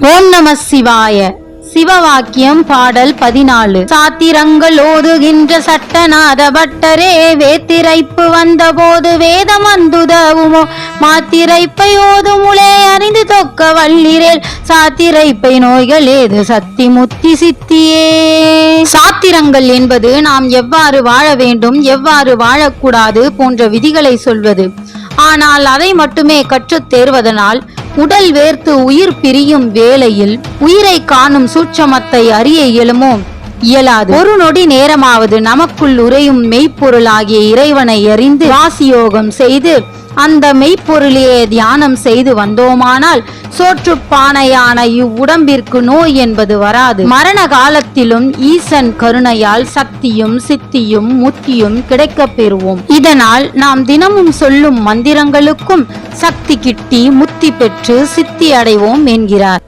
ஓம் நம சிவாய. சிவவாக்கியம் பாடல் 14. சாத்திரங்கள் ஓதுகின்ற சட்டநாத பட்டரே, வேத்திரைப்பு வந்தபோது வேதம் வந்துதவுமோ, மாத்திரைப்பை ஓதுமுளே அறிந்து தொக்க வல்லிரேல், சாத்திரைப்பை நோய்கள் ஏது சக்தி முத்தி சித்தியே. சாத்திரங்கள் என்பது நாம் எவ்வாறு வாழ வேண்டும், எவ்வாறு வாழக்கூடாது போன்ற விதிகளை சொல்வது. ஆனால் அதை மட்டுமே கற்றுத் தேர்வதனால் உடல் வேர்த்து உயிர் பிரியும் வேளையில் உயிரை காணும் சூட்சமத்தை அறிய இயலாது. ஒரு நொடி நேரமாவது நமக்குள் உறையும் மெய்ப்பொருளாகிய இறைவனை அறிந்து வாசியோகம் செய்து அந்த மெய்ப்பொருளையே தியானம் செய்து வந்தோமானால் சோற்றுப்பானையான இவ்வுடம்பிற்கு நோய் என்பது வராது. மரண காலத்திலும் ஈசன் கருணையால் சக்தியும் சித்தியும் முத்தியும் கிடைக்கப் பெறுவோம். இதனால் நாம் தினமும் சொல்லும் மந்திரங்களுக்கும் சக்தி கிட்டி முத்தி பெற்று சித்தி அடைவோம் என்கிறார்.